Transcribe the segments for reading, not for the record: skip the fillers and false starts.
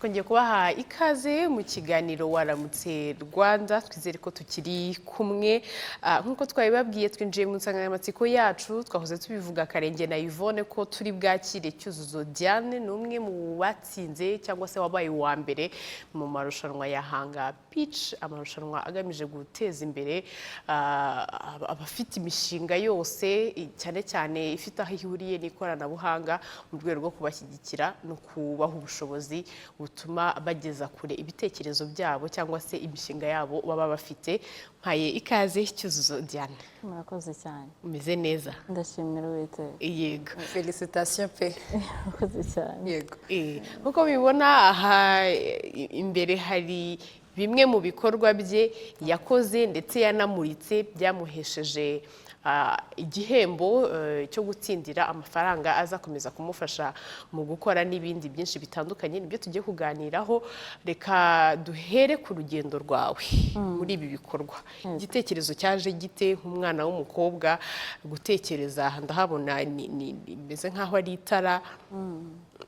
twongeye kubaha ikaze mu kiganiro waramutse Rwanda twizere ko tukiri kumwe nkuko twabibabwiye twinjiye mu nsanganyamatsiko yacu twahoze tubivuga Karenge na Yvonne ko turi bwakire Cyuzuzo Diane n'umwe mu batsinze cyangwa se wabaye wa mbere mu marushanwa ya Hanga Beach amarushanwa agamije guteza imbere abafite imishinga yose cyane cyane ifite aho ihuriye n'ikoranabuhanga mu rwego rwo kubashyigikira no kubaha ubushobozi butuma bageza kure ibitekerezo byabo cyangwa se imishinga yabo baba bafite. Mpaye ikaze Cyuzuzo Diane. Murakoze cyane. Umeze neza? Ndashimira Uwiteka. Yego. Félicitations pe. Murakoze cyane. Yego. Nkuko bibona aha imbere hari bimwe mu bikorwa bye yakoze ndetse yanamuritse byamuhesheje igihembo cyo gutsindira amafaranga azakomeza kumufasha mu gukora n'ibindi byinshi bitandukanye nibyo tugiye kuganiraho. Reka duhere ku rugendo rwawe muri ibi bikorwa. Igitekerezo cyaje gite nk'umwana w'umukobwa gutekereza ndahabona bimeze nk'aho ari itara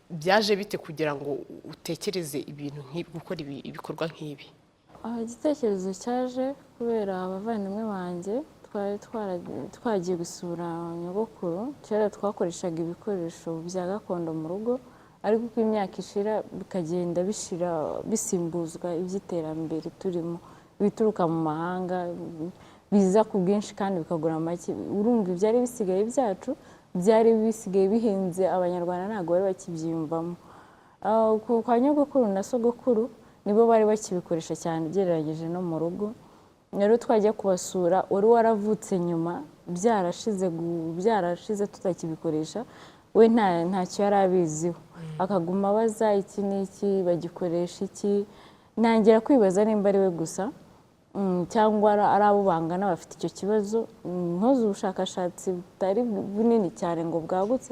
byaje bite kugira ngo utekereze ibintu nk'ibi gukora ibikorwa nk'ibi? Igitekerezo cyaje kubera abavandimwe banjye twagiye gusura nyogokuru. Kera twakoreshaga ibikoresho bya gakondo mu rugo ariko uko imyaka ishira bikagenda bisimbuzwa iby'iterambere turimo bituruka mu mahanga biza ku bwinshi kandi bikagura make. Urumva ibyari bisigaye byacu byari bisigaye bihenze abanyarwanda ntabwo bari bakibyiyumvamo. Kwa nyogokuru na sogokuru nibo bari bakibikoresha cyane ugereranyije no mu rugo. Rero twajya kubasura wari waravutse nyuma byarashize tutakibikoresha we ntacyo yari abiziho akaguma abaza iki n'iki bagikoresha iki. Ntangira kwibaza nimba ari we gusa cyangwa ari abo bangana bafite icyo kibazo. Nkoze ubushakashatsi butari bunini cyane ngo bwagutse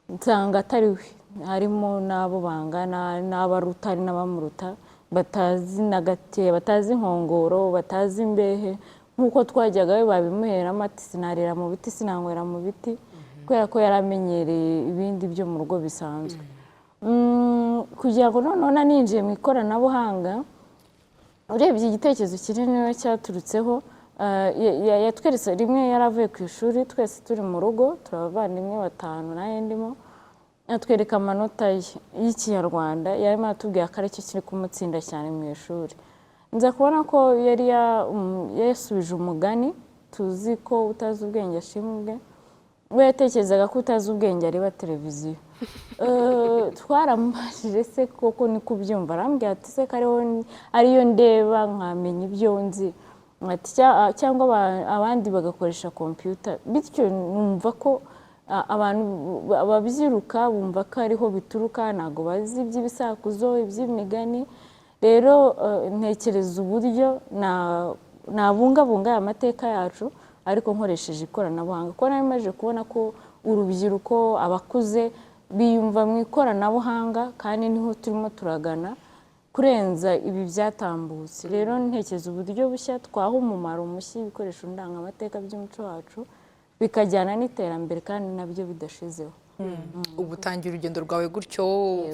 nsanga atari we, harimo n'abo bangana n'abaruta ari n'abamuruta batazi na gake, batazi inkongoro, batazi imbehe nk'uko twajyaga we babimuheramo ati sinarira mu biti sinanywera mu biti kubera ko yari amenyereye ibindi byo mu rugo bisanzwe. Kugira ngo none ninjiye mu ikoranabuhanga urebye igitekerezo kinini we cyaturutseho yatweretse rimwe yaravuye ku ishuri twese turi mu rugo turi abavandimwe batanu nayo ndimo atwereka amanota y'Ikinyarwanda yarimo atubwiye ko aricyo kiri kumutsinda cyane mu ishuri. Nza kubona ko yari yasubije umugani tuzi ko utazi ubwenge ashima ubwe. We yatekerezaga ko utazi ubwenge areba televiziyo. Twaramubajije se koko ni kubyumva arambwira ati se ko ariyo ndeba nkamenya ibyo nzi cyangwa abandi bagakoresha computer. Bityo numva ko abantu ababyiruka bumva ko ariho bituruka ntago bazi iby'ibisakuzo iby'imigani. Rero ntekereza uburyo nabungabunga aya mateka yacu ariko nkoresheje ikoranabuhanga kuko narimaze kubona ko urubyiruko abakuze biyumva mu ikoranabuhanga kandi niho turimo turagana kurenza ibi byatambutse. Rero ntekereza uburyo bushya twaha umumaro mushya ibikoresho ndangamateka by'umuco wacu bikajyana n'iterambere kandi nabyo bidashizeho. Ubu utangiye urugendo rwawe gutyo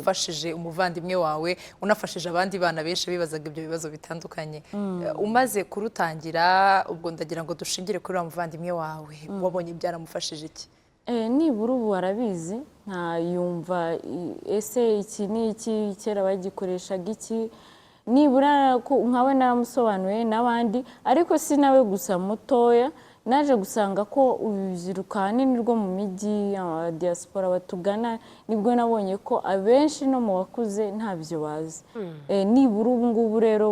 ufashije umuvandimwe wawe unafashije abandi bana benshi bibazaga ibyo bibazo bitandukanye. Umaze kurutangira ubwo ndagira ngo dushingire kuri wa muvandimwe wawe wabonye byaramufashije iki? Nibura ubu arabizi ntayumva ese iki ni iki kera bagikoreshaga iki. Nibura nkawe naramusobanuye n'abandi ariko si nawe gusa mutoya. Naje gusanga ko urubyiruko ahanini rwo mu mijyi diaspora batugana nibwo nabonye ko abenshi no mu bakuze ntabyo bazi. Nibura ubu ngubu rero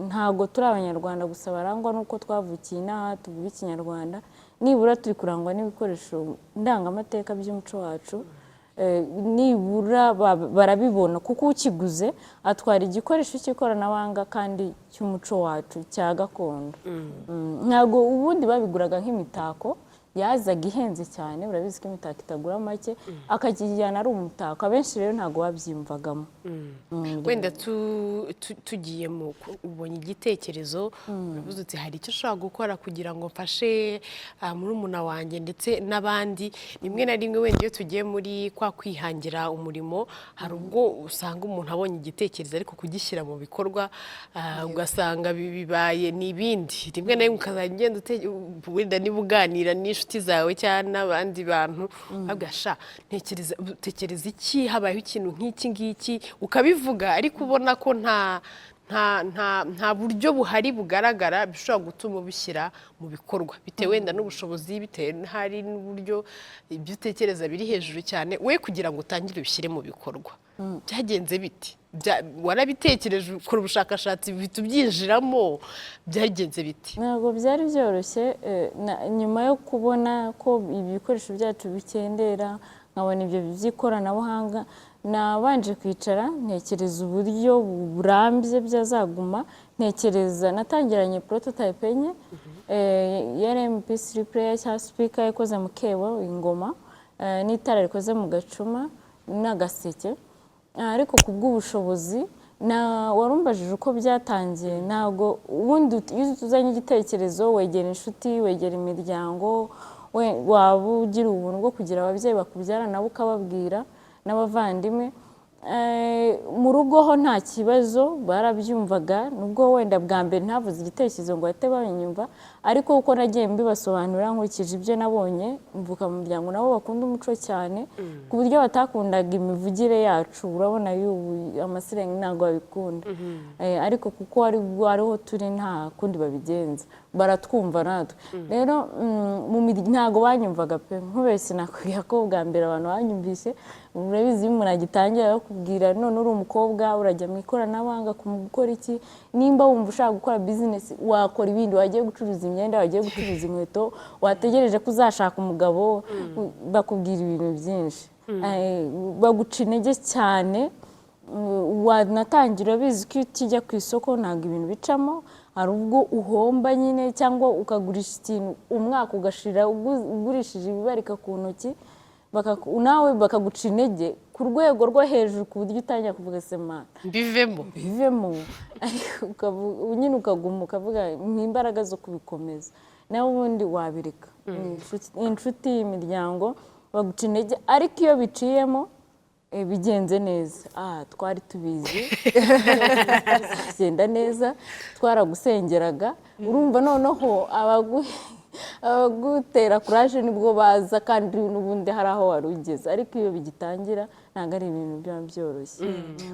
ntabwo turi abanyarwanda gusa barangwa n'uko twavukiye inaha tuvuga Ikinyarwanda. Nibura turi kurangwa n'ibikoresho ndangamateka by'umuco wacu. Nibura barabibona kuko ukiguze atwara igikoresho cy'ikoranabuhanga kandi cy'umuco wacu cya gakondo. Ntabwo ubundi babiguraga nk'imitako yazaga ihenze cyane, urabizi ko imitako itagura make, akakijyana ari umutako. Abenshi rero ntabwo babyiyumvagamo. wenda tugiye mu ubonye igitekerezo uravuze uti hari icyo ushobora gukora kugira ngo mfashe murumuna wanjye ndetse n'abandi. Rimwe na rimwe wenda iyo tugiye muri kwa kwihangira umurimo hari ubwo usanga umuntu abonye igitekerezo ariko kugishyira mu bikorwa ugasanga bibaye n'ibindi. Rimwe na rimwe ukazajya ugenda wenda niba uganira n'inshuti zawe cyangwa n'abandi bantu bagasha tekereza iki habayeho ikintu nk'iki ngiki ukabivuga ariko ubona ko nta buryo buhari bugaragara bishobora gutuma ubishyira mu bikorwa bitewe wenda n'ubushobozi, bitewe hari n'uburyo ibyo utekereza biri hejuru cyane, we kugira ngo utangire ubishyire mu bikorwa byagenze biti? Warabitekereje ukora ubushakashatsi bihita ubyinjiramo, byagenze biti? Ntabwo byari byoroshye. Nyuma yo kubona ko ibikoresho byacu bikendera, nkabona ibyo by'ikoranabuhanga, nabanje kwicara ntekereza uburyo burambye byazaguma. Natangiranye prototype enye ya MP3 player cyangwa speaker ikoze mu kebo, ingoma n'itara rikoze mu gacuma n'agaseke. Ariko ku bw'ubushobozi warumbajije uko byatangiye. Ntabwo ubundi iyo uzanye igitekerezo wegera inshuti, wegera imiryango, waba ugira ubuntu bwo kugira ababyeyi bakubyara nabo ukababwira n'abavandimwe. Mu rugo ho nta kibazo barabyumvaga, nubwo wenda bwa mbere ntavuze igitekerezo ngo bahite banyumva, ariko uko nagiye mbibasobanurira nkurikije ibyo nabonye, mvuka mu muryango nabo bakunda umuco cyane ku buryo batakundaga imivugire yacu. Urabona y'ubu amasirengi ntabwo babikunda, ariko kuko ariho turi nta kundi babigenza, baratwumva natwe. Rero ntabwo banyumvaga pe, nkubeshye nakubwira ko bwa mbere abantu banyumvise. Urabizi iyo umuntu agitangira bakubwira none uri umukobwa urajya mu ikoranabuhanga gukora iki, nimba wumva ushaka gukora business wakora ibindi, wagiye gucuruza imyenda, wagiye gucuruza inkweto, wategereje ko uzashaka umugabo, bakubwira ibintu byinshi, baguca intege cyane. Wanatangira bizi ko iyo ukijya ku isoko ntabwo ibintu bicamo, hari ubwo uhomba nyine, cyangwa ukagurisha ikintu umwaka ugashira ugurishije ibibarika ku ntoki, nawe bakaguca intege ku rwego rwo hejuru ku buryo utangira kuvuga semana bivemo nyine ukaguma ukavuga n'imbaraga zo kubikomeza, nawe ubundi wabireka. Inshuti y'imiryango baguca intege, ariko iyo biciyemo bigenze neza, twari tubizi bizagenda neza, twaragusengeraga. Urumva noneho abagutera kuraje nibwo baza, kandi n'ubundi hari aho wari ugeze, ariko iyo bigitangira ntabwo ari ibintu biba byoroshye.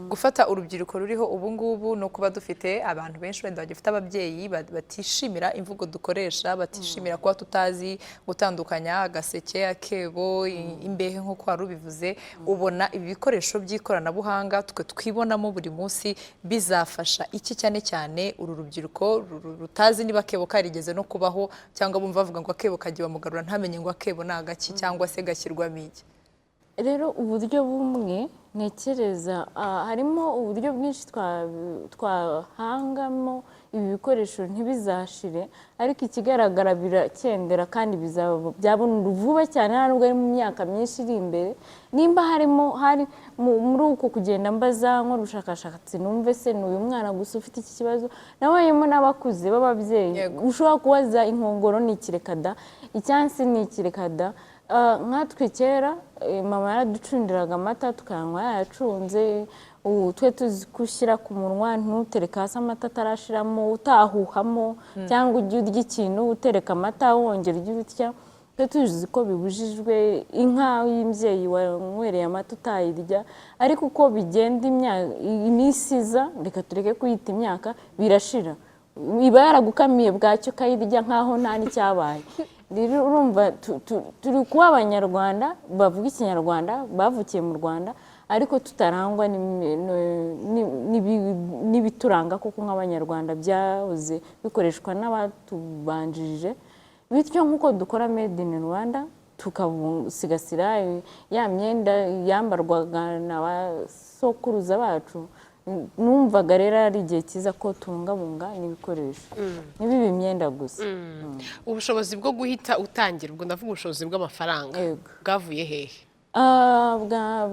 Gufata urubyiruko ruriho ubu ngubu no kuba dufite abantu benshi wenda bagifite ababyeyi batishimira imvugo dukoresha, batishimira kuba tutazi gutandukanya agaseke, akebo, imbehe nk'uko wari ubivuze, ubona ibi bikoresho by'ikoranabuhanga twe twibonamo buri munsi bizafasha iki cyane cyane uru rubyiruko rutazi niba akebo karigeze no kubaho, cyangwa bumva bavuga ngo akebo kagiye bamugarura ntamenye ngo akebo ni agaki cyangwa se gashyirwamo iki? Rero uburyo bumwe ntekereza, harimo uburyo bwinshi twahangamo ibi bikoresho ntibizashire, ariko ikigaragara birakendera kandi byabona vuba cyane, nubwo ari mu myaka myinshi iri imbere. Nimba hari muri uko kugenda mbaza nkora ubushakashatsi, numve se ni uyu mwana gusa ufite iki kibazo, nabayemo n'abakuze b'ababyeyi. Ushobora kubaza inkongoro ni ikirekada, icyansi ni ikirekada. Nkatwe kera mama yaraducundiraga amata tukanywa yayacunze, twe tuzi gushyira ku munwa ntutereke hasi amata atarashiramo, utahuhamo, cyangwa ujye urya ikintu utereka amata wongera ujye utya. Twe tuzi ko bibujijwe, inka y'imbyeyi wanywereye amata utayirya, ariko uko bigenda iminsi iza, reka tureke kuyita imyaka, birashira. Iba yaragukamiye bwacyo ukayirya nkaho nta n'icyabaye. Rero urumva turi kuba abanyarwanda bavuga ikinyarwanda, bavukiye mu Rwanda, ariko tutarangwa n'ibituranga kuko nk'abanyarwanda byahoze bikoreshwa n'abatubanjirije. Bityo nk'uko dukora made in Rwanda, tukasigasira ya myenda yambarwaga n'abasokuruza bacu, numvaga rero ari igihe cyiza ko tubungabunga n'ibikoresho ntibibe imyenda gusa. ubushobozi bwo guhita utangira, ubwo ndavuga ubushobozi bw'amafaranga Yego. bwavuye hehe?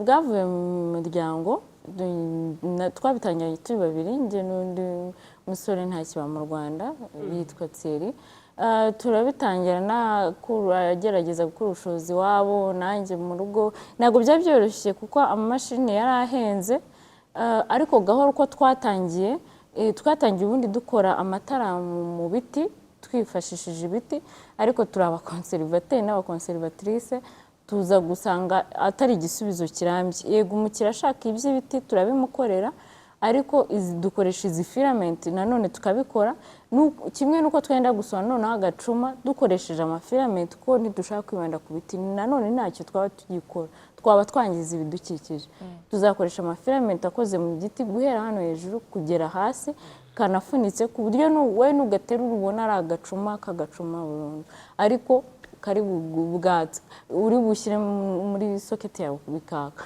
Bwavuye mu muryango, twabitangiye turi babiri, njye n'undi musore ntakiba mu Rwanda yitwa Thierry. Turabitangira agerageza gukora ubushobozi wabo, nanjye mu rugo ntabwo byari byoroshye kuko amamashini yari ahenze, ariko gahoro uko twatangiye ubundi dukora amatara mu biti twifashishije ibiti, ariko turi abakonserivateri n'abakonserivatrice, tuza gusanga atari igisubizo kirambye. Yego umukiriya ashaka iby'ibiti turabimukorera, ariko dukoresha izi filamenti nanone tukabikora, kimwe n'uko twenda gusona noneho agacuma dukoresheje amafilamenti kuko ntidushaka kwibanda ku biti, nanone ntacyo twaba tugikora, twaba twangiza ibidukikije. Tuzakoresha amafilamenti akoze mu giti guhera hano hejuru kugera hasi, kanafunitse ku buryo wowe nugaterura ubona ari agacuma k'agacuma burundu, ariko kari bwatsi uri bushyire muri soketi yawe bikaka.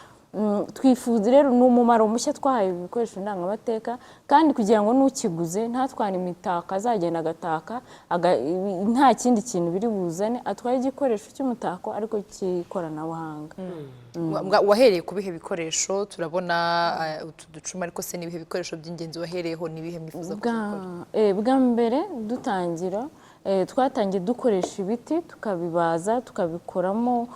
Twifuza rero ni umumaro mushya twahaye ibikoresho ndangamateka, kandi kugira ngo n'ukiguze ntatwara imitako azagenda agataka nta kindi kintu biri buzane, atwaye igikoresho cy'umutako ariko cy'ikoranabuhanga. wahereye ku bihe bikoresho? turabona utu ducuma, ariko se n'ibihe bikoresho by'ingenzi wahereyeho, n'ibihe mwifuza kubikora? Bwa mbere dutangira twatangiye dukoresha ibiti tukabibaza tukabikoramo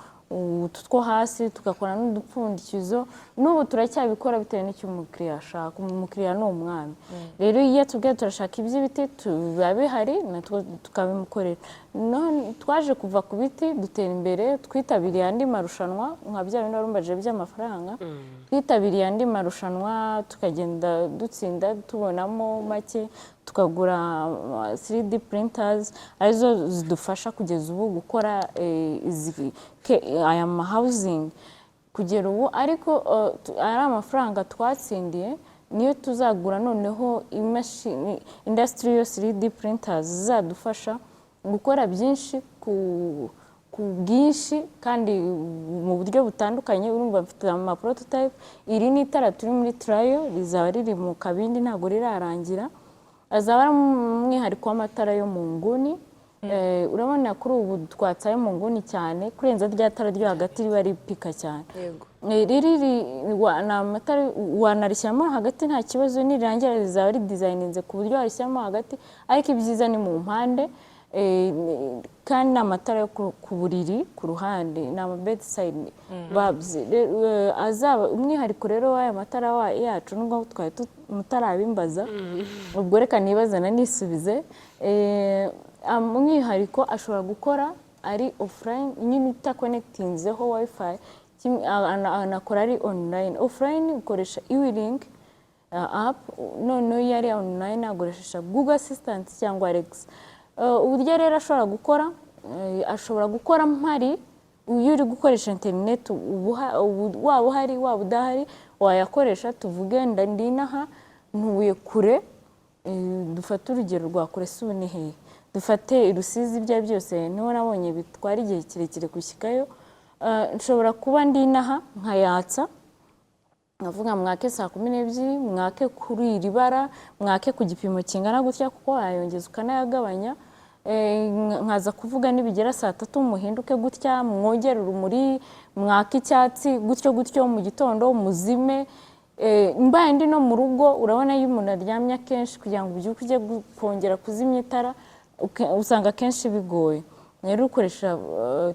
utu two hasi, tugakora n'udupfundikizo. N'ubu turacyabikora bitewe n'icyo umukiriya ashaka, umukiriya ni umwami. Rero iyo tubwiye turashaka iby'ibiti biba bihari natwo tukabimukorera. Twaje kuva ku biti dutera imbere, twitabiriye andi marushanwa nka bya bindi warumbaje by'amafaranga, twitabiriye andi marushanwa tukagenda dutsinda tubonamo make, tukagura 3D printers arizo zidufasha kugeza ubu gukora aya ma housing kugera ubu, ariko ari amafaranga twatsindiye niyo tuzagura noneho imashini industrial 3D printers zizadufasha gukora byinshi ku bwinshi kandi mu buryo butandukanye. Urumva mfite ama prototype, iri ni itara turi muri trial, rizaba riri mu kabindi ntabwo rirarangira, azaba ari umwihariko w'amatara yo mu nguni. Urabona kuri ubu twatsaye mu nguni cyane kurenza rya tara ryo hagati riba ripika cyane. Amatara wanarishyiramo hagati nta kibazo, nirirangira rizaba ridizayininze ku buryo warishyiramo hagati, ariko ibyiza ni mu mpande. Kandi ni amatara yo ku buriri ku ruhande, ni ama bedside bulbs. Azaba umwihariko rero w'aya matara yacu, nubwo twari mutarabimbaza, ubwo reka nibaza nanisubize. Umwihariko ashobora gukora ari offline, nyine utakonekitinzeho wifi, anakora ari online. Offline ukoresha e-link app, noneho iyo ari online akoresha Google Assistant cyangwa Alexa. Uburyo rero ashobora gukora mpari, iyo uri gukoresha internet waba uhari waba udahari wayakoresha. Tuvuge ndinaha ntuye kure, dufate urugero rwa kure, si ubu ni hehe, dufate i Rusizi, ibyo byose niho nabonye bitwara igihe kirekire gushyikayo. Nshobora kuba ndinaha nkayatsa, nkavuga mwake saa 12, mwake kuri iri bara, mwake ku gipimo kingana gutya kuko wayongeza ukanayagabanya. Nkaza kuvuga nibigera saa 3 muhinduke gutya, mwongere urumuri, mwake icyatsi gutyo mu gitondo muzime. Mbaye ndi no mu rugo, urabona iyo umuntu aryamye akenshi kugira ngo ubyuke ujye kongera kuzimya itara usanga akenshi bigoye. Rero ukoresha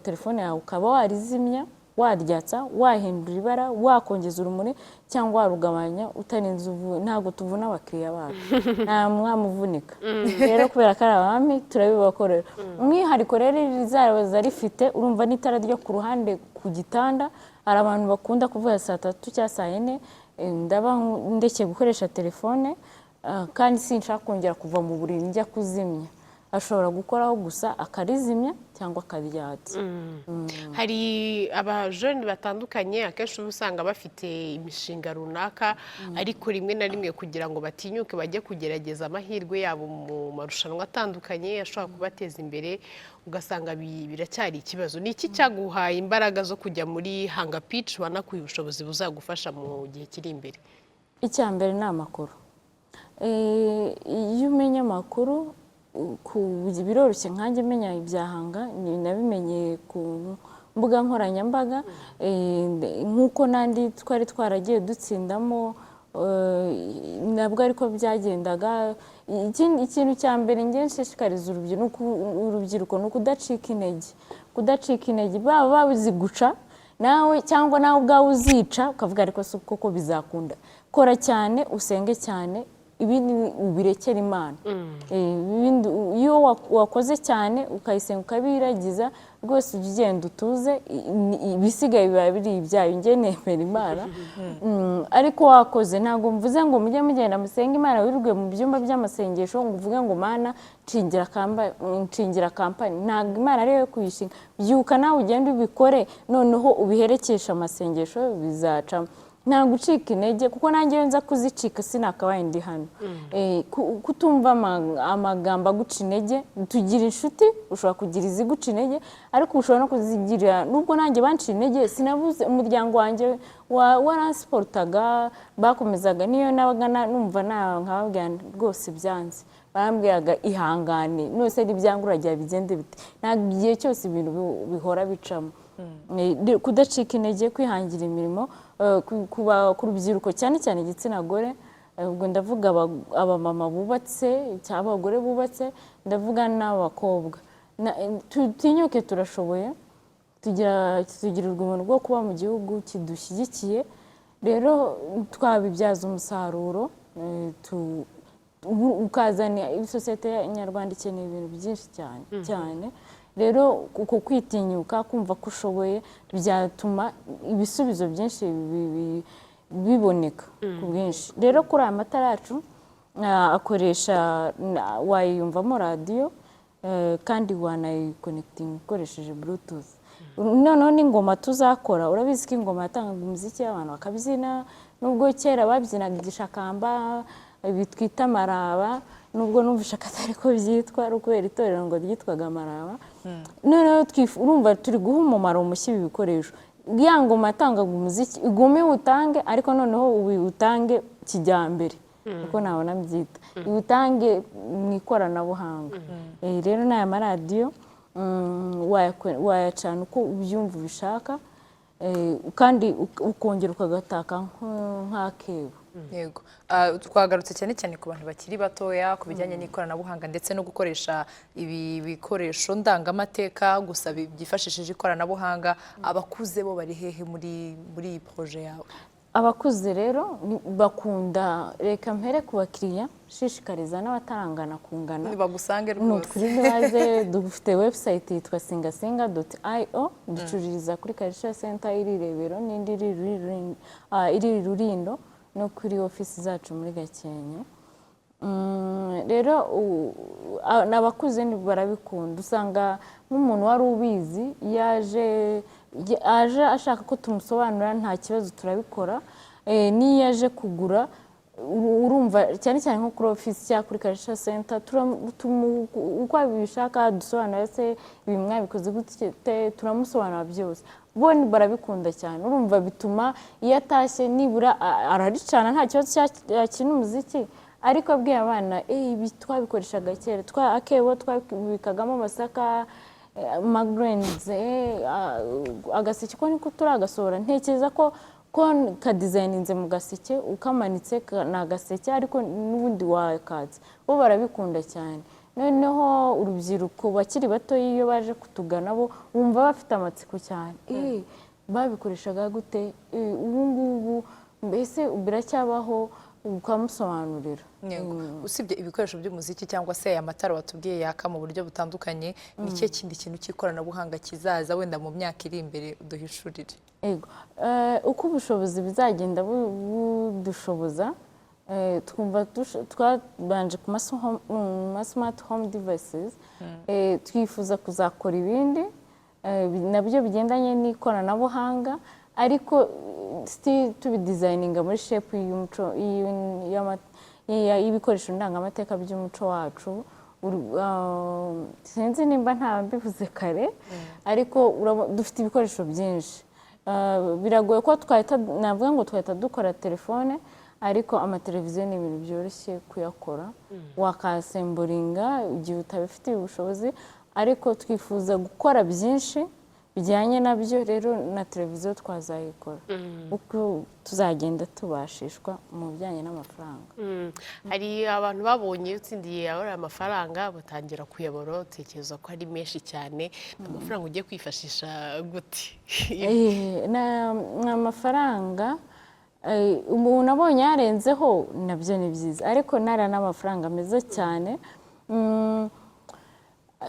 telefone yawe ukaba warizimya, waryatsa, wahindura ibara, wakongeza urumuri cyangwa warugabanya utarinze ntabwo tuvuna abakiriya bacu, nta mwamuvunika. Rero kubera ko ari abami turabibakorera. Umwihariko rero rizaza rifite, urumva n'itara ryo ku ruhande ku gitanda. Hari abantu bakunda kuvuga saa 3 cyangwa saa 4, ndaba ndekeye gukoresha telefone kandi sinshaka kongera kuva mu buriri njya kuzimya. Ashobora gukoraho gusa akarizimya cyangwa akaryatsa. Hari abajene batandukanye akenshi usanga bafite imishinga runaka, ariko rimwe na rimwe kugira ngo batinyuke bajye kugerageza amahirwe yabo mu marushanwa atandukanye ashobora kubateza imbere, ugasanga biracyari ikibazo. Ni iki cyaguhaye imbaraga zo kujya muri Hanga Pitch, wanakuye ubushobozi buzagufasha mu gihe kiri imbere? icya mbere ni amakuru. Iyo umenya amakuru biroroshye nkanjye menya ibyahanga nabimenye ku mbuga nkoranyambaga nk'uko n'andi twari twaragiye dutsindamo nabwo ariko byagendaga. Ikintu cya mbere njye nshishikariza urubyiruko ni ukudacika intege baba babuzi guca nawe cyangwa nawe ubwawe uzica ukavuga ariko si koko bizakunda. Kora cyane, usenge cyane, ibindi ubirekera Imana. Iyo wakoze cyane ukayisenga ukabiragiza rwose ujya ugenda utuze, ibisigaye biba biri ibyayo. Njye nemera Imana, ariko wakoze ntabwo mvuze ngo mujye mugenda musenge Imana wirirwe mu byumba by'amasengesho ngo uvuge ngo Mana nshingira kampani. Ntabwo Imana ariyo yo kuyishinga. Byuka nawe ugende ubikore, noneho ubiherekesha amasengesho bizacamo. Nta gucika intege, kuko nanjye iyo nza kuzicika sinakabaye ndi hano. Kutumva amagambo aguca intege. Tugira inshuti, ushobora kugira iziguca intege, ariko ushobora no kuzigira. Nubwo nanjye banciye intege, sinabuze umuryango wanjye waransiporutaga, bakomezaga. Niyo nabaga numva nkababwira rwose byanze, barambwiraga ihangane, nose ari ibyangu uragira bigende bite. Ntabwo igihe cyose ibintu bihora bicamo. Kudacika intege, kwihangira imirimo ku rubyiruko cyane cyane igitsina gore. Ubwo ndavuga abamama bubatse cyangwa abagore bubatse, ndavuga n'abakobwa. Tutinyuke, turashoboye, tugirirwa ubuntu bwo kuba mu gihugu kidushyigikiye. Rero twabibyaza umusaruro, ukazana sosiyete nyarwanda ikeneye ibintu byinshi cyane. Rero uko kwitinyuka, kumva ko ushoboye, byatuma ibisubizo byinshi biboneka ku bwinshi. Rero kuri aya matara yacu akoresha, wayiyumvamo radiyo kandi wanayikonekitinga ukoresheje bluetooth. Noneho n'ingoma tuzakora, urabizi ko ingoma yatangaga umuziki abantu bakabyina. Nubwo kera babyinaga igishakamba, bitwita amaraba, nubwo numvisha ko atari ko byitwa, ari ukubera itorero ngo ryitwaga amaraba. Noneho urumva turi guha umumaro mushya ibi bikoresho. Ya ngoma yatangaga umuziki igume utange, ariko noneho utange kijyambere, uko nabona byita, utange mu ikoranabuhanga. Rero n'aya maradiyo wayacana uko ubyumva ubishaka, kandi ukongera ukagataka nk'akebo. Yego, twagarutse cyane cyane ku bantu bakiri batoya ku bijyanye n'ikoranabuhanga ndetse no gukoresha ibi bikoresho ndangamateka gusa byifashishije ikoranabuhanga. Abakuze bo bari hehe muri iyi poroje yawe? Abakuze rero bakunda, reka mpere ku bakiriya, shishikariza n'abatarangana kungana. Bagusange rwose. Kuri baze dufite website yitwa singasinga.io, ducururiza kuri Karisha Center iri Rebero n'indi iri Rulindo, no kuri ofisi zacu muri Gakenke. Rero n'abakuze barabikunda. Usanga nk'umuntu wari ubizi yaje ashaka ko tumusobanurira, nta kibazo turabikora. N'iyo yaje kugura, urumva cyane cyane nko kuri ofisi cyangwa kuri Karisha Center, uko abishaka dusobanura, se ibi mwabikoze gute, turamusobanura byose. Bo barabikunda cyane. Urumva bituma iyo atashye nibura araricana, nta kibazo yakina umuziki, ariko abwiye abana ibi twabikoreshaga kera, akebo twabikagamo amasaka, magrenze, agaseke ko niko turagasohora. Ntekereza ko kadizayininze mu gaseke, ukamanitse ni agaseke, ariko n'ubundi wakatse. Bo barabikunda cyane. Noneho urubyiruko bakiri bato iyo baje kutugana, bo bumva bafite amatsiko cyane. Babikoreshaga gute, ubu ngubu mbese biracyabaho, ukamusobanurira. Usibye ibikoresho by'umuziki cyangwa se amatara watubwiye yaka mu buryo butandukanye, ni cyo kindi kintu cy'ikoranabuhanga kizaza wenda mu myaka iri imbere uduhishurire? Uko ubushobozi bizagenda budushoboza, twumva twabanje ku ma smart home devices, twifuza kuzakora ibindi nabyo bigendanye n'ikoranabuhanga, ariko tubidizayininga muri shepu y'umuco y'ibikoresho ndangamateka by'umuco wacu. Sinzi nimba nta mbivuze kare, ariko dufite ibikoresho byinshi. Biragoye ko navuga ngo twahita dukora telefone, ariko amateleviziyo ni ibintu byoroshye kuyakora wakasemburinga igihe utabifitiye ubushobozi ariko twifuza gukora byinshi bijyanye nabyo rero na televiziyo twazayikora uko tuzagenda tubashishwa mu bijyanye n'amafaranga hari abantu babonye utsindiye ari amafaranga batangira kuyabora utekereza ko ari menshi cyane amafaranga ugiye kwifashisha gute amafaranga umuntu abonye yarenzeho nabyo ni byiza ariko ntara n'amafaranga meza cyane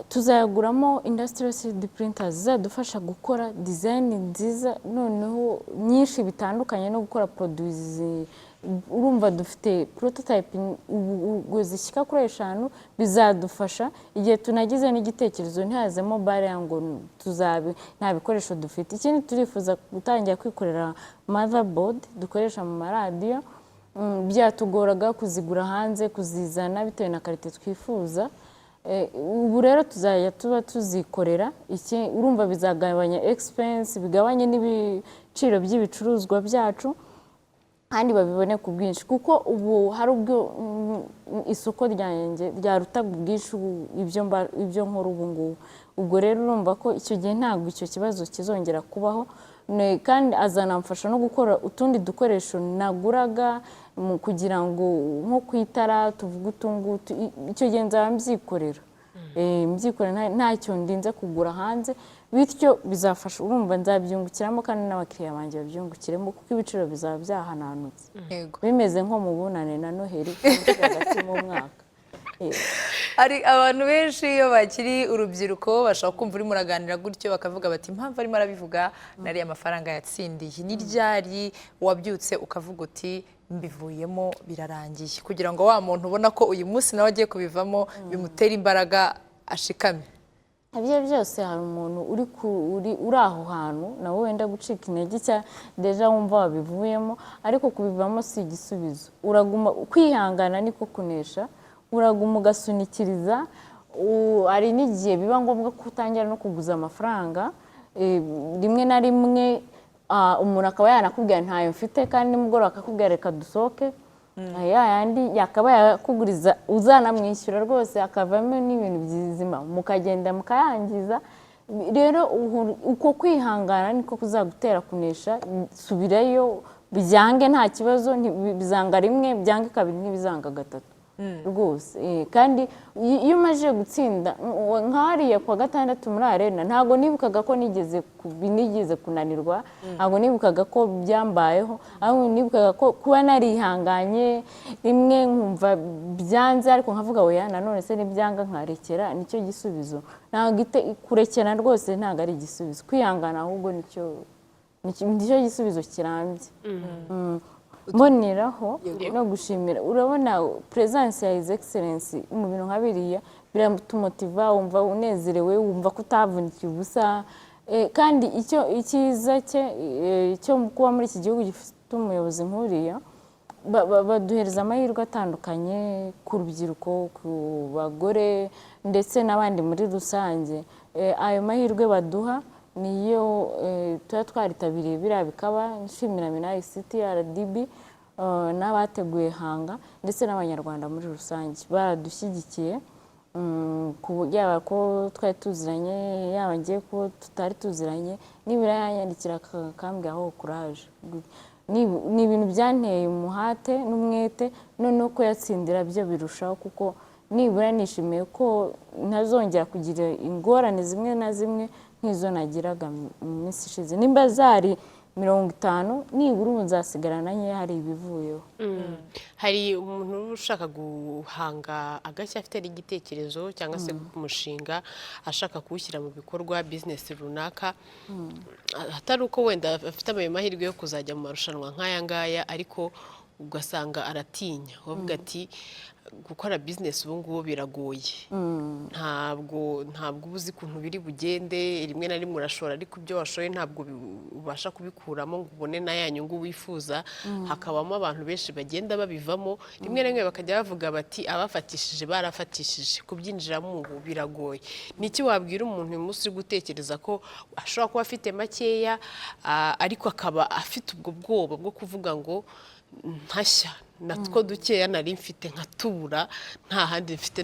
tuzayaguramo industrial 3D printers zizadufasha gukora design nziza noneho nyinshi bitandukanye no gukora produits urumva dufite prototype zishyika kuri 5 bizadufasha igihe tunagize n'igitekerezo ntihazemo bare ngo tuzabe nta bikoresho dufite ikindi turifuza gutangira kwikorera motherboard dukoresha mu maradiyo byatugoraga kuzigura hanze kuzizana bitewe na karite twifuza ubu rero tuzajya tuba tuzikorera urumva bizagabanya expense bigabanye n'ibiciro by'ibicuruzwa byacu kandi babibone ku bwinshi kuko ubu hari ubwo isoko ryanjye ryarutaga ubwinshi ibyo nkora ubu ngubu ubwo rero urumva ko icyo gihe ntabwo icyo kibazo kizongera kubaho kandi azanamfasha no gukora utundi dukoresho naguraga kugira ngo nko ku itara tuvuge utungutu icyo gihe nzaba mbyikorera ntacyo ndinze kugura hanze bityo bizafasha urumva nzabyungukiramo kandi n'abakiriya banjye babyungukiremo kuko ibiciro bizaba byahananutse bimeze nko mu bunane na noheli hagati mu mwaka hari abantu benshi iyo bakiri urubyiruko bashaka kumva urimo uraganira gutyo bakavuga bati impamvu arimo arabivuga nariya amafaranga yatsindiye ni ryari wabyutse ukavuga uti mbivuyemo birarangiye kugira ngo wa muntu ubona ko uyu munsi nawe agiye kubivamo bimutera imbaraga ashikame ibyo byose hari umuntu uri aho hantu nawe wenda gucika intege deja wumva wabivuyemo ariko kubivamo si igisubizo uraguma kwihangana niko kunesha uraguma ugasunikiriza hari n'igihe biba ngombwa ko utangira no kuguza amafaranga rimwe na rimwe umuntu akaba yanakubwira ntayo mfite kandi nimugoroba akakubwira reka dusohoke yandi yakaba yakuguriza uzanamwishyura rwose akavamo n'ibintu bizima mukagenda mukayangiza rero uko kwihangana niko kuzagutera kunesha subirayo byange nta kibazo bizanga rimwe byange kabiri ntibizanga gatatu rwose kandi iyo umaze gutsinda nk'ahariya kuwa gatandatu muri arena ntabwo nibukaga ko nigeze kunanirwa ntabwo nibukaga ko byambayeho ahubwo nibukaga ko kuba narihanganye rimwe nkumva byanze ariko nkavuga oya nanone se nibyanga nkarekera nicyo gisubizo ntabwo kurekera rwose ntabwo ari igisubizo kwihangana ahubwo nicyo gisubizo kirambye mboneraho no gushimira urabona presence ya His Excellency mu bintu nka biriya biratumotiva wumva unezerewe wumva ko utavunikiye ubusa kandi icyiza cyo kuba muri iki gihugu gifite umuyobozi nk'uriya baduhereza amahirwe atandukanye ku rubyiruko ku bagore ndetse n'abandi muri rusange ayo mahirwe baduha niyo tuba twaritabiriye biriya bikaba nshimira Minari City RDB n'abateguye hanga ndetse n'abanyarwanda muri rusange baradushyigikiye yaba ko twari tuziranye yaba ngiye ko tutari tuziranye nibura yanyandikira akambwira aho courage ni ibintu byanteye umuhate n'umwete noneho ko yatsindira byo birushaho kuko nibura nishimiye ko ntazongera kugira ingorane zimwe na zimwe nk'izo nagiraga mu minsi ishize nimba zari 50 nibura ubu nzasigarana nke hari ibivuyeho hari umuntu ushaka guhanga agashya afite n'igitekerezo cyangwa se umushinga ashaka kuwushyira mu bikorwa business runaka atari uko wenda afite amahirwe yo kuzajya mu marushanwa nk'aya ngaya ariko ugasanga aratinya wavuga ati gukora business ubu ngubu biragoye ntabwo uzi ukuntu biri bugende rimwe na rimwe urashora ariko ibyo washoye ntabwo ubasha kubikuramo ngo ubone na ya nyungu wifuza hakabamo abantu benshi bagenda babivamo rimwe na rimwe bakajya bavuga bati abafatishije barafatishije kubyinjiramo ubu biragoye niki wabwira umuntu uyu munsi uri gutekereza ko ashobora kuba afite makeya ariko akaba afite ubwo bwoba bwo kuvuga ngo ntashya natwo dukeya nari mfite nkatubura nta handi mfite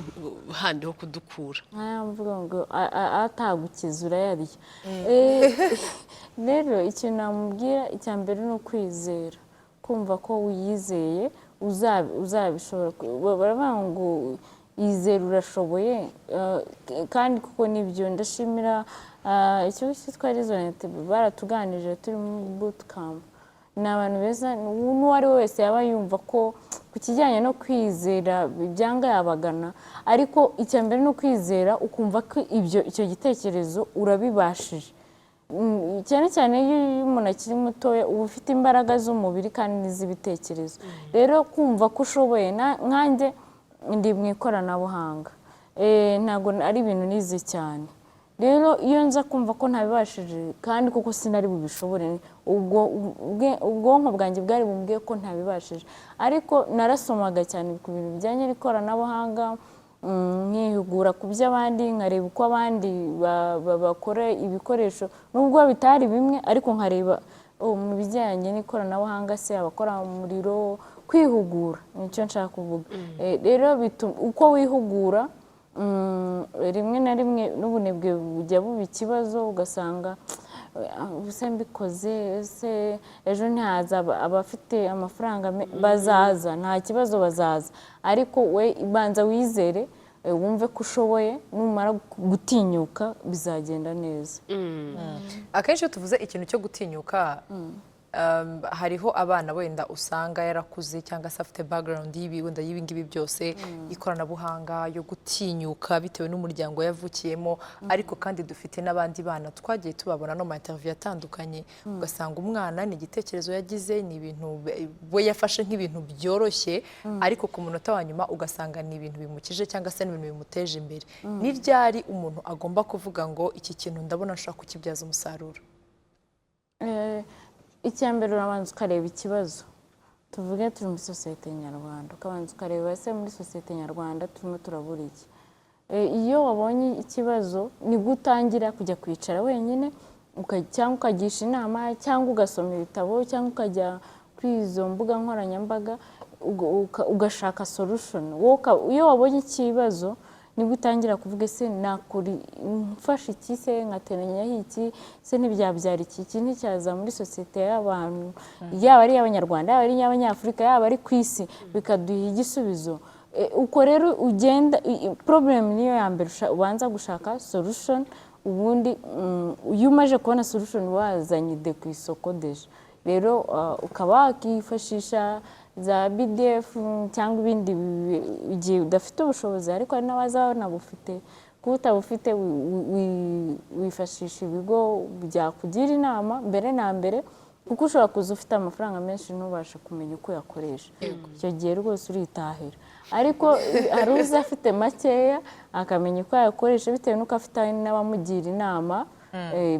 handi ho kudukura nkaya mvuga ngo atagukiza urayarya rero ikintu namubwira icya mbere ni ukwizera kumva ko wiyizeye uzabishobora baravuga ngo yizera urashoboye kandi kuko nibyo ndashimira ikigo cyitwa Resonate baratuganije turi muri bootcamp ni abantu beza n'uwo ari we wese yaba yumva ko ku kijyanye no kwizera ibyanga yabagana ariko icya mbere ni ukwizera ukumva ko icyo gitekerezo urabibashije cyane cyane iyo umuntu akiri mutoya uba ufite imbaraga z'umubiri kandi n'iz'ibitekerezo rero kumva ko ushoboye nkanjye ndi mu ikoranabuhanga ntabwo ari ibintu nize cyane rero iyo nza kumva ko ntabibashije kandi kuko sinari bubishobore ubwonko bwanjye bwari bumbwiye ko ntabibashije ariko narasomaga cyane ku bintu bijyanye n'ikoranabuhanga nkihugura ku by'abandi nkareba uko abandi bakora ibikoresho nubwo bitari bimwe ariko nkareba mu bijyanye n'ikoranabuhanga se abakora umuriro kwihugura nicyo nshaka kuvuga rero uko wihugura rimwe na rimwe n'ubunebwe bujya buba ikibazo ugasanga ubuse mbikoze ese ejo ntihaza abafite amafaranga bazaza nta kibazo bazaza ariko we banza wizere wumve ko ushoboye numara gutinyuka bizagenda neza akenshi iyo tuvuze ikintu cyo gutinyuka hariho abana wenda usanga yarakuze cyangwa se afite background wenda y'ibi ngibi byose ikoranabuhanga yo gutinyuka bitewe n'umuryango yavukiyemo ariko kandi dufite n'abandi bana twagiye tubabona no mu interview atandukanye ugasanga umwana ni igitekerezo yagize ni ibintu we yafashe nk'ibintu byoroshye ariko ku munota wa nyuma ugasanga ni ibintu bimukije cyangwa se n'ibintu bimuteje imbere ni ryari umuntu agomba kuvuga ngo iki kintu ndabona nshaka kukibyaza umusaruro icya mbere urabanza ukareba ikibazo tuvuge turi muri sosiyete nyarwanda ukabanza ukareba ese muri sosiyete nyarwanda turimo turabura iki iyo wabonye ikibazo nibwo utangira kujya kwicara wenyine cyangwa ukagisha inama cyangwa ugasoma ibitabo cyangwa ukajya kuri izo mbuga nkoranyambaga ugashaka solution iyo wabonye ikibazo nibwo utangira kuvuga ese nakuri mfashe iki se nkateranyaho iki se ntibyabyara iki nticyaza muri sosiyete y'abantu yaba ari iy'abanyarwanda yaba ari iy'abanyafurika yaba ari ku isi bikaduha igisubizo uko rero ugenda problem niyo ya mbere ubanza gushaka solution ubundi iyo umaze kubona solution wazanye ide ku isoko deje rero ukaba wakifashisha za BDF cyangwa ibindi igihe udafite ubushobozi ariko hari n'abazabona bufite kuba utabufite wifashisha ibigo byakugira inama mbere na mbere kuko ushobora kuza ufite amafaranga menshi ntubashe kumenya uko uyakoresha icyo gihe rwose uritahira ariko hari uza afite makeya akamenya uko yakoresha bitewe n'uko afite n'abamugira inama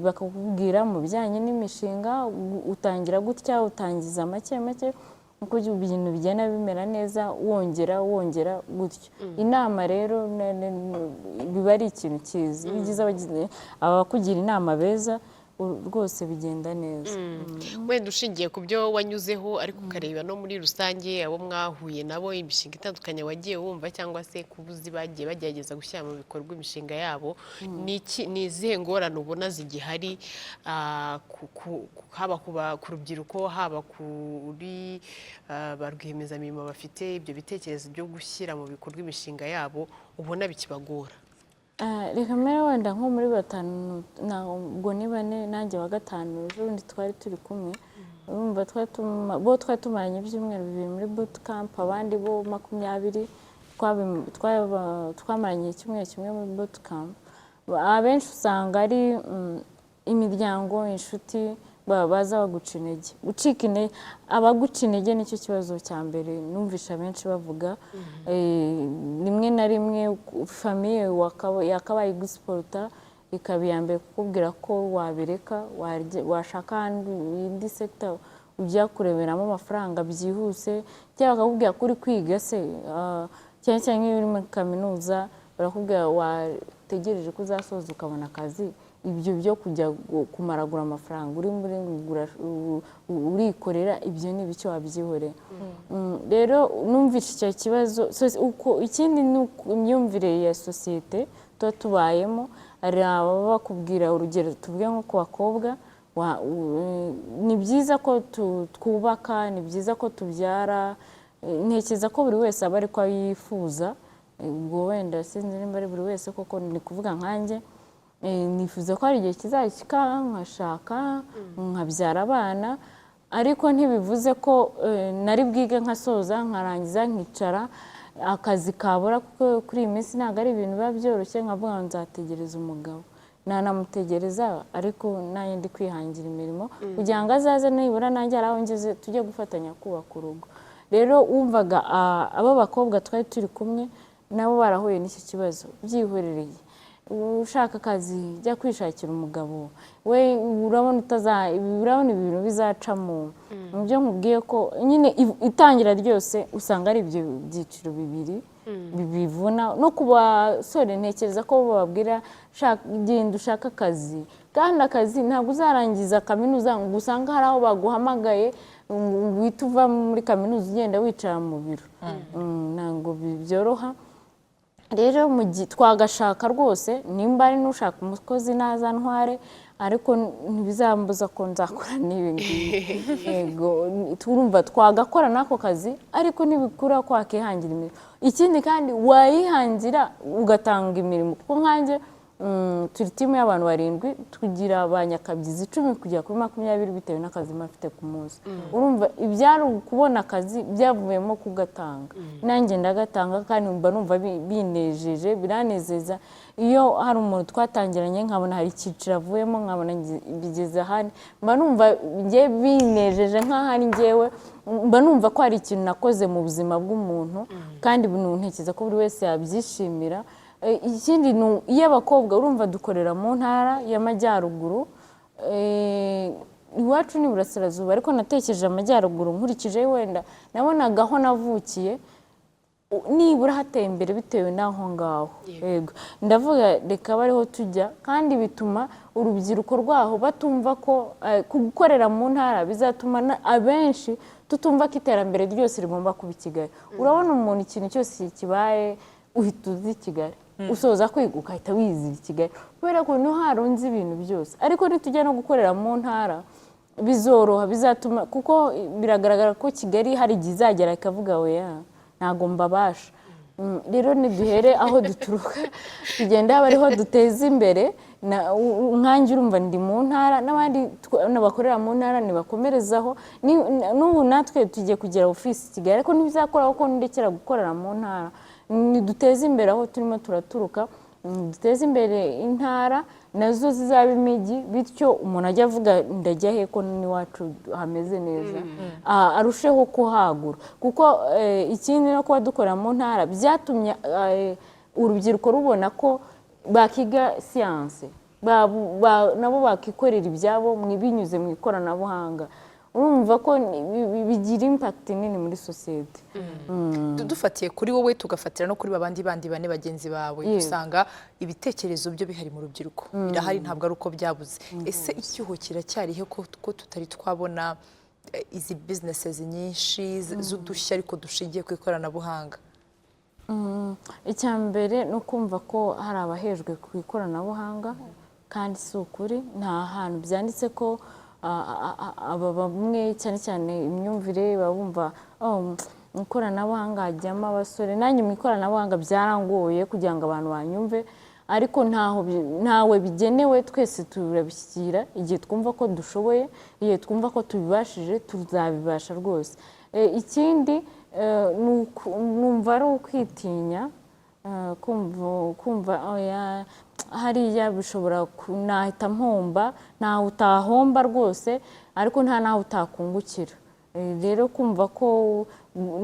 bakakubwira mu bijyanye n'imishinga utangira gutya utangiza make make uko ibintu bigenda bimera neza wongera gutyo inama rero biba ari ikintu cyiza iyo ugize abakugira inama beza rwose bigenda neza wenda ushingiye ku byo wanyuzeho ariko ukareba no muri rusange abo mwahuye nabo imishinga itandukanye wagiye wumva cyangwa se kubuzi bagiye bagerageza gushyira mu bikorwa imishinga yabo ni izihe ngorane ubona zigihari haba ku rubyiruko haba kuri ba rwiyemezamirimo bafite ibyo bitekerezo byo gushyira mu bikorwa imishinga yabo ubona bikibagora reka mbere wenda nko muri batanu ubwo ni bane nanjye wa gatanu ejo bundi twari turi kumwe bo twari tumaranye ibyumweru bibiri muri bootcamp abandi bo 20 twamaranye icyumweru kimwe muri bootcamp abenshi usanga ari imiryango inshuti baza baguca intege gucika intege abaguca intege nicyo kibazo cya mbere numvisha benshi bavuga rimwe na rimwe famiye yakabaye gusiporota ikaba iya mbere kukubwira ko wabireka washaka indi sekita ujya kureberamo amafaranga byihuse cyangwa bakakubwira ko uri kwiga se cyane cyane nk'iyo uri muri kaminuza barakubwira wategereje ko uzasoza ukabona akazi ibyo byo kujya kumaragura amafaranga urikorera ibyo ni ibicyo wabyihorera. Rero numvise icyo kibazo. Ikindi ni imyumvire ya sosiyete tuba tubayemo. Hari ababa bakubwira urugero tuvuge nko ku bakobwa, ni byiza ko twubaka, ni byiza ko tubyara. Ntekereza ko buri wese aba ariko yifuza, ubwo wenda sinzi nimba ari buri wese, koko ni kuvuga nkanjye nifuza ko hari igihe kizashyika nkashaka nkabyara abana, ariko ntibivuze ko nari bwige nkasoza nkarangiza nkicara akazi kabura, kuko kuri iyi minsi ntabwo ari ibintu biba byoroshye. nkavuga ngo nzategereza umugabo, nanamutegereza ariko nanjye ndi kwihangira imirimo kugira ngo azaze nibura nanjye ari aho ngeze tujye gufatanya kubaka urugo. Rero wumvaga abo bakobwa twari turi kumwe nabo barahuye n'iki kibazo, byihorereye ushaka akazi jya kwishakira umugabo we, urabona ibintu bizacamo. mu byo nkubwiye ko nyine itangira ryose usanga ari ibyo byiciro bibiri bivuna. No ku basore ntekereza ko bababwira genda ushaka akazi, kandi akazi ntabwo uzarangiza kaminuza ngo usange hari aho baguhamagaye uhita uva muri kaminuza ugenda wicara mu biro. ntabwo byoroha. Rero twagashaka rwose, nimba ari n'ushaka umukozi naza ntware, ariko ntibizambuza ko nzakora n'ibi ngibi. Yego, turumva twagakora n'ako kazi, ariko ntibikura ko wakihangira imirimo. Ikindi kandi wayihangira ugatanga imirimo, kuko nkanjye turi timu y'abantu 7, tugira abanyakabyizi 10 kugera kuri 20 bitewe n'akazi mafite ku munsi. Urumva ibyari kubona akazi byavuyemo kugatanga, nanjye ndagatanga, kandi mba numva binejeje, biranezeza. Iyo hari umuntu twatangiranye nkabona hari icyiciro avuyemo, nkabona bigeze ahandi, mba numva njye binejeje nk'aho ari njyewe, mba numva ko hari ikintu nakoze mu buzima bw'umuntu, kandi ntekereza ko buri wese yabyishimira. Ikindi iyo abakobwa urumva dukorera mu ntara y'amajyaruguru, iwacu ni Burasirazuba, ariko natekereje amajyaruguru nkurikije wenda nabonaga aho navukiye nibura hateye imbere bitewe n'aho ngaho. Yego, ndavuga reka bariho tujya, kandi bituma urubyiruko rwaho batumva ko gukorera mu ntara bizatuma abenshi tutumva ko iterambere ryose rigomba kuba i Kigali. Urabona umuntu ikintu cyose kibaye uhita uzi Kigali, usoza kwiga ugahita wizira Kigali, kubera ko niho harunze ibintu byose. Ariko nitujya no gukorera mu ntara bizoroha, bizatuma, kuko biragaragara ko Kigali hari igihe izagera ikavuga oya ntago mbabasha. Rero niduhere aho duturuka tugenda aba ariho duteza imbere. Nkanjye urumva ndi mu ntara, n'abandi bakorera mu ntara nibakomerezaho. N'ubu natwe tugiye kugera ofisi Kigali, ariko ntibizakoraho ko ndekera gukorera mu ntara. Duteze imbere aho turimo turaturuka, duteze imbere intara nazo zizaba imijyi, bityo umuntu ajya avuga ndajya he ko n'iwacu hameze neza, arusheho kuhagura. Kuko ikindi no kuba dukora mu ntara byatumye urubyiruko rubona ko bakiga siyanse, nabo bakikorera ibyabo binyuze mu ikoranabuhanga. Urumva ko bigira impact nini muri sosiyete. Dufatiye kuri wowe tugafatira no kuri babandi bane bagenzi bawe, usanga ibitekerezo byo bihari mu rubyiruko, birahari, ntabwo ari uko byabuze. Ese icyuho kiracyarihe ko tutari twabona izi businesses nyinshi z'udushya ariko dushingiye ku ikoranabuhanga? Icya mbere ni ukumva ko hari abahejwe ku ikoranabuhanga, kandi si ukuri. Nta hantu byanditse ko aba bamwe cyane cyane imyumvire babumva mu ikoranabuhanga hajyamo abasore. Nanjye mu ikoranabuhanga byarangoye kugira ngo abantu banyumve, ariko ntawe bigenewe. Twese turabishyikira igihe twumva ko dushoboye, igihe twumva ko tubibashije tuzabibasha rwose. Ikindi numva ari ukwitinya, kumva hariya bishobora nahita mpomba. Ntaho utahomba rwose, ariko nta naho utakungukira. Rero kumva ko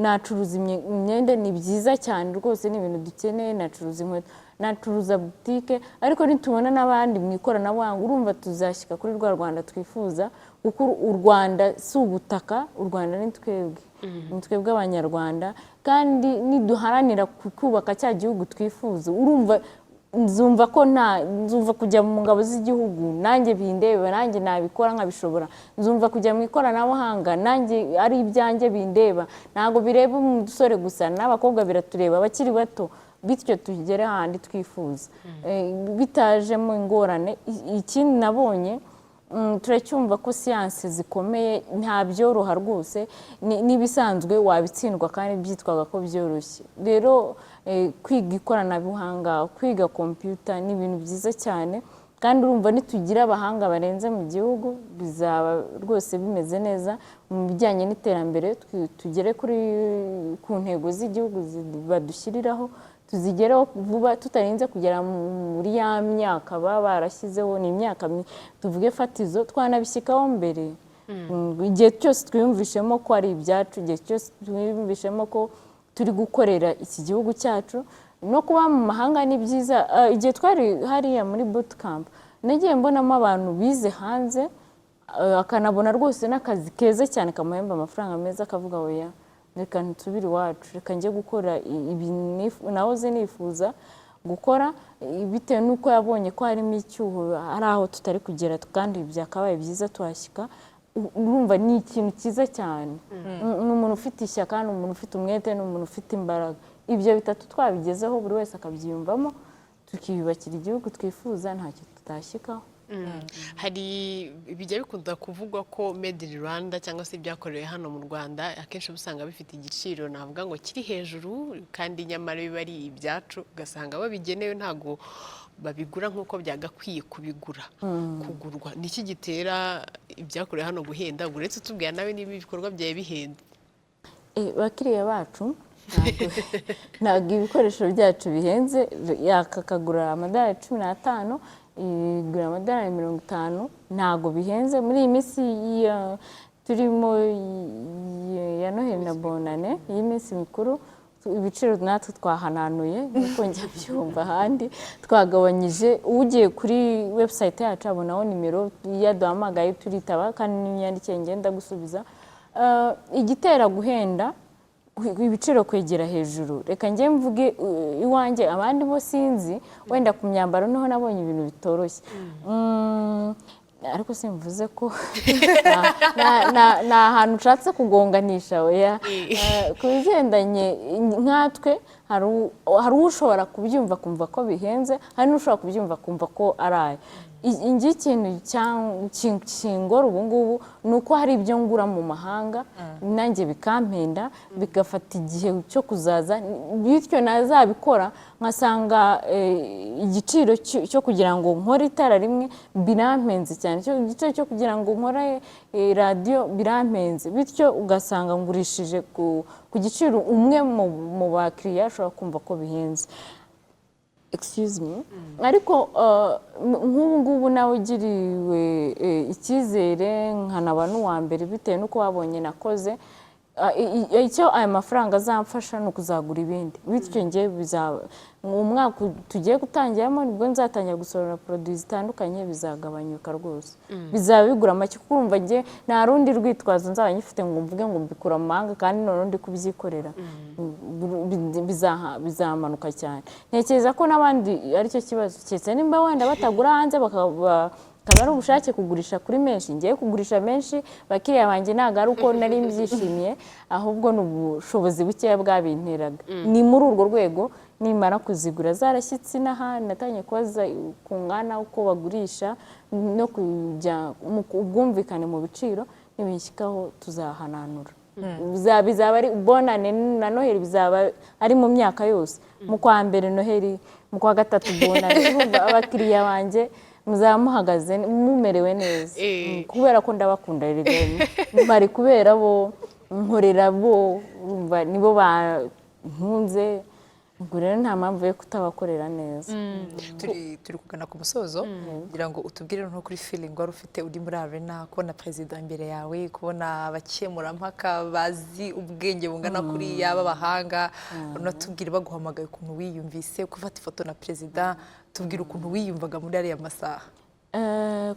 nacuruza imyenda ni byiza cyane rwose, ni ibintu dukeneye. Nacuruza inkweto, nacuruza butike, ariko nitubona n'abandi mu ikoranabuhanga, urumva tuzashyika kuri rwa Rwanda twifuza. Kuko u Rwanda si ubutaka, u Rwanda ni twebwe, ni twebwe Abanyarwanda. Kandi niduharanira kubaka cya gihugu twifuza, urumva nzumva kujya mu ngabo z'igihugu nanjye bindeba, nanjye nabikora nkabishobora, nzumva kujya mu ikoranabuhanga nanjye ari ibyanjye bindeba, ntabwo bireba umusore gusa n'abakobwa biratureba, abakiri bato, bityo tugere ahandi twifuza bitajemo ingorane. Ikindi nabonye turacyumva ko siyanse zikomeye nta byoroha rwose, n'ibisanzwe wabitsindwa kandi byitwaga ko byoroshye. Rero kwiga ikoranabuhanga, kwiga kompiyuta ni ibintu byiza cyane, kandi urumva nitugira abahanga barenze mu gihugu bizaba rwose bimeze neza mu bijyanye n'iterambere, tugere ku ntego z'igihugu badushyiriraho, tuzigereho vuba tutarinze kugera muri ya myaka baba barashyizeho. Ni imyaka tuvuge fatizo, twanabishyikaho mbere. Igihe cyose twiyumvishemo ko ari ibyacu, igihe cyose twiyumvishemo ko turi gukorera iki gihugu cyacu. No kuba mu mahanga ni byiza. Igihe twari hariya muri bootcamp nagiye mbonamo abantu bize hanze, akanabona rwose n'akazi keza cyane kamuhemba amafaranga meza, akavuga oya reka nsubire iwacu, reka njye gukora ibi nahoze nifuza gukora, bitewe n'uko yabonye ko harimo icyuho, hari aho tutari kugera kandi byakabaye byiza tuhashyika. Urumva ni ikintu cyiza cyane. Ni umuntu ufite ishyaka, ni umuntu ufite umwete, ni umuntu ufite imbaraga. Ibyo bitatu twabigezeho buri wese akabyiyumvamo, tukiyubakira igihugu twifuza, ntacyo tutashyikaho. Hari bijya bikunda kuvugwa ko made in Rwanda cyangwa se ibyakorewe hano mu Rwanda akenshi usanga bifite igiciro navuga ngo kiri hejuru, kandi nyamara biba ari ibyacu, ugasanga babigenewe ntago babigura nk'uko byagakwiye kugurwa. Niki gitera ibyakorewe hano guhenda? Uretse tubwira nawe niba ibikorwa byawe bihenda. Bakiriya bacu ntabwo ibikoresho byacu bihenze, yakakagura amadolari 15, igura amadolari 50, ntabwo bihenze. Muri iyi minsi turimo ya Noheli na Bonane, iyi minsi mikuru, ibiciro natwe twahananuye nk'uko njya byumva ahandi, twagabanyije. Ugiye kuri website yacu abonaho nimero, yaduhamagaye turitaba kandi n'imyandikiye ngenda gusubiza. Igitera guhenda ibiciro kwegera hejuru, reka njye mvuge iwanjye, abandi bo sinzi, wenda ku myambaro niho nabonye ibintu bitoroshye. Ariko simvuze ko nta hantu ushatse kugonganisha oya. Ku bigendanye nkatwe, hari ushobora kubyumva kumva ko bihenze, hari n'ushobora kubyumva kumva ko ari ayo. Ingi ikintu kingora ubu ngubu ni uko hari ibyo ngura mu mahanga nanjye bikampenda, bigafata igihe cyo kuzaza, bityo nazabikora nkasanga igiciro cyo kugira ngo nkore itara rimwe birampenze cyane, igiciro cyo kugira ngo nkore radiyo birampenze, bityo ugasanga ngurishije ku giciro umwe mu bakiriya ashobora kumva ko bihenze. Excuse me. Ariko nk'ubu ngubu nawe ugiriwe icyizere nkanaba n'uwa mbere bitewe n'uko wabonye nakoze, icyo aya mafaranga azamfasha ni ukuzagura ibindi, bityo njye mu mwaka tugiye gutangiramo nibwo nzatangira gusorora produits zitandukanye, bizagabanyuka rwose, bizaba bigura make, kuko urumva njye nta rundi rwitwazo nzaba nyifite ngo mvuge ngo mbikura mu mahanga kandi none ndi kubyikorera, bizamanuka cyane. Ntekereza ko n'abandi aricyo kibazo, cyetse nimba wenda batagura hanze bakaba ari ubushake kugurisha kuri menshi, ngiye kugurisha menshi, bakiriya banjye ntabwo ari uko nari mbyishimiye, ahubwo ni ubushobozi bukeya bwabinteraga. Ni muri urwo rwego nimara kuzigura zarashyitse inaha, natangiye kubaza ku ngana uko bagurisha no kujya mu bwumvikane mu biciro, nibishyikaho tuzahananura. Bizaba ari Bonane na Noheli, bizaba ari mu myaka yose, mu kwa mbere Noheli, mu kwa gatatu Bonane. Abakiriya banjye muzaba muhagaze mumerewe neza, kubera ko ndabakunda bari kubera bo nkorera bo, nibo bankunze, ubwo rero nta mpamvu yo kutabakorera neza. Turi kugana ku musozo, kugira ngo utubwire no kuri feeling wari ufite uri muri arena, kubona perezida imbere yawe, kubona abakemurampaka bazi ubwenge bungana kuri yaba bahanga, unatubwire baguhamagaye ukuntu wiyumvise gufata ifoto na perezida, tubwire ukuntu wiyumvaga muri ariya masaha.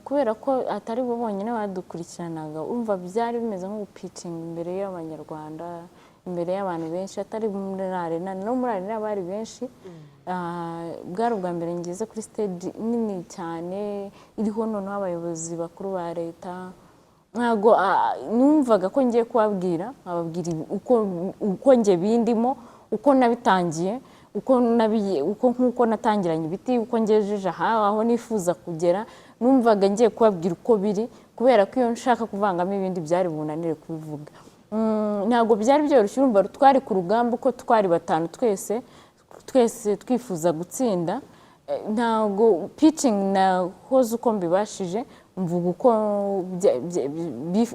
Kubera ko atari bo bonyine badukurikiranaga, urumva byari bimeze nko gupicinga imbere y'abanyarwanda, imbere y'abantu benshi atari muri arena, no muri arena bari benshi. Bwari ubwa mbere ngeze kuri stage nini cyane iriho noneho abayobozi bakuru ba leta. Ntabwo numvaga ko ngiye kubabwira nkababwira uko njye bindimo, uko nabitangiye, uko natangiranye ibiti, uko ngejeje aho nifuza kugera. Numvaga ngiye kubabwira uko biri, kubera ko iyo nshaka kuvangamo ibindi byari bunanire kubivuga. Ntabwo byari byoroshye, urumva twari ku rugamba uko twari batanu twese twifuza gutsinda. Ntabwo pitching nahoze uko mbibashije, mvuga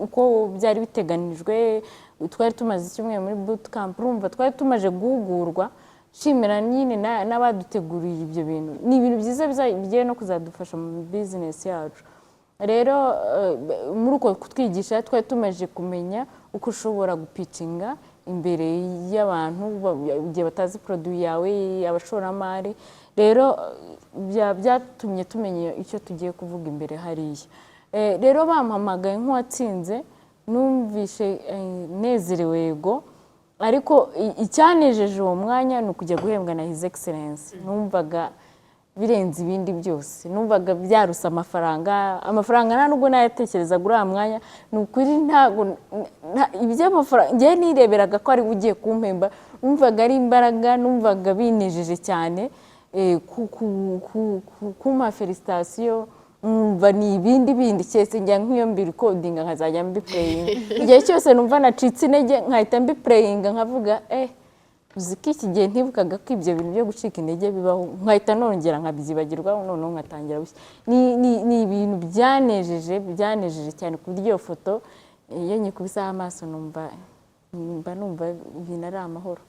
uko byari biteganijwe. Twari tumaze icyumweru muri bootcamp, urumva twari tumaze guhugurwa. Shimira nyine n'abaduteguriye ibyo bintu, ni ibintu byiza bigiye no kuzadufasha mu business yacu. Rero muri uko kutwigisha twari tumaze kumenya uko ushobora gupicinga imbere y'abantu igihe batazi produit yawe, abashoramari. Rero byatumye tumenya icyo tugiye kuvuga imbere hariya. Rero bampamagaye nk'uwatsinze, numvishe nezerewe yego, ariko icyanejeje uwo mwanya ni ukujya guhembwa na His Excellence. Numvaga birenze ibindi byose, numvaga byaruse amafaranga nta nubwo nayatekerezaga uriya mwanya. Ni ukuri ntabwo iby'amafaranga njyewe nireberaga ko ari ugiye kumpemba, numvaga ari imbaraga, numvaga binejeje cyane. Kumpa felicitation numva ni ibindi cyese, njya nk'iyo mbirikodinga nkazajya mbiplayinga. Igihe cyose numva nacitse intege nkahita mbiplayinga nkavuga uzi ko iki gihe ntibukaga ko ibyo bintu byo gucika intege bibaho, nkahita nongera nkabyibagirwa, noneho nkatangira bushya. Ni ibintu byanejeje cyane ku buryo iyo foto iyo nyikubisaho amaso numva ibintu ari amahoro.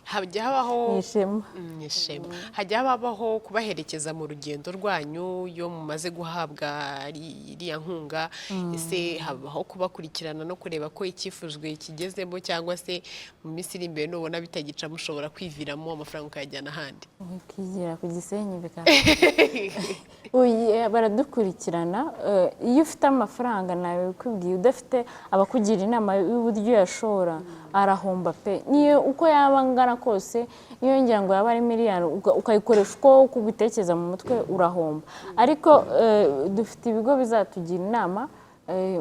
Hajya habaho ishema. Hajya habaho kubaherekeza mu rugendo rwanyu iyo mumaze guhabwa iriya nkunga. Ese habaho kubakurikirana no kureba ko icyifujwe kigezemo, cyangwa se mu minsi iri imbere nubona bitagica mushobora kwiviramo amafaranga ukayajyana ahandi? Ukigira ku Gisenyi bikaba baradukurikirana. Iyo ufite amafaranga nawe bikubwiye, udafite abakugira inama y'uburyo yashora arahomba pe. Niyo uko yaba angana kose, niyo ngira ngo yaba ari miliyari ukayikoresha uko kubitekereza mu mutwe, urahomba. Ariko dufite ibigo bizatugira inama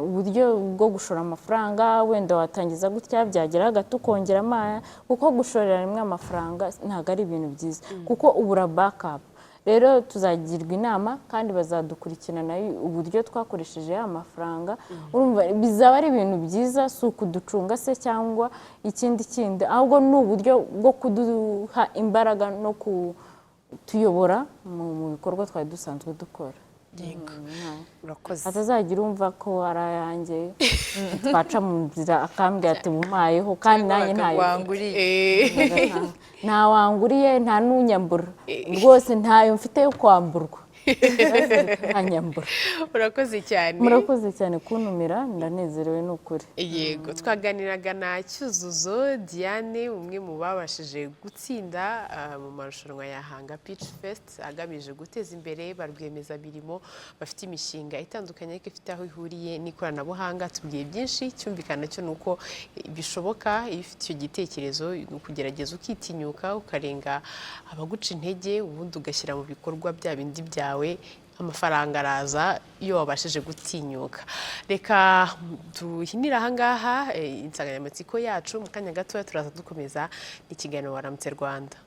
uburyo bwo gushora amafaranga. Wenda watangiza gutya, byagera hagati ukongera amaya, kuko gushorera rimwe amafaranga ntabwo ari ibintu byiza, kuko ubura backup. Rero tuzagirwa inama kandi bazadukurikirana uburyo twakoresheje amafaranga. Urumva bizaba ari ibintu byiza, si ukuducunga se cyangwa ikindi, ahubwo ni uburyo bwo kuduha imbaraga no kutuyobora mu bikorwa twari dusanzwe dukora. Urakoze. Hatazagira umva ko ari ayanjye twaca mu nzira akambwira ati bumayeho, kandi nanjye ntawanguriye, nta n'unyambura rwose, ntayo mfite yo kwamburwa. Urakoze cyane. Murakoze cyane kuntumira, ndanezerewe n'ukuri. Yego, twaganiraga na Cyuzuzo Diane, umwe mu babashije gutsinda mu marushanwa ya Hanga Pitch Fest agamije guteza imbere ba rwiyemezamirimo bafite imishinga itandukanye ariko ifite aho ihuriye n'ikoranabuhanga. Tubwiye byinshi, cyumvikana cyo nuko bishoboka iyo ufite icyo gitekerezo, kugerageza ukitinyuka ukarenga abaguca intege, ubundi ugashyira mu bikorwa bya bindi byawe. Amafaranga araza iyo wabashije gutinyuka. Reka duhinira ahangaha insanganyamatsiko yacu. Mu kanya gatoya turaza dukomeza n'ikiganiro Waramutse Rwanda.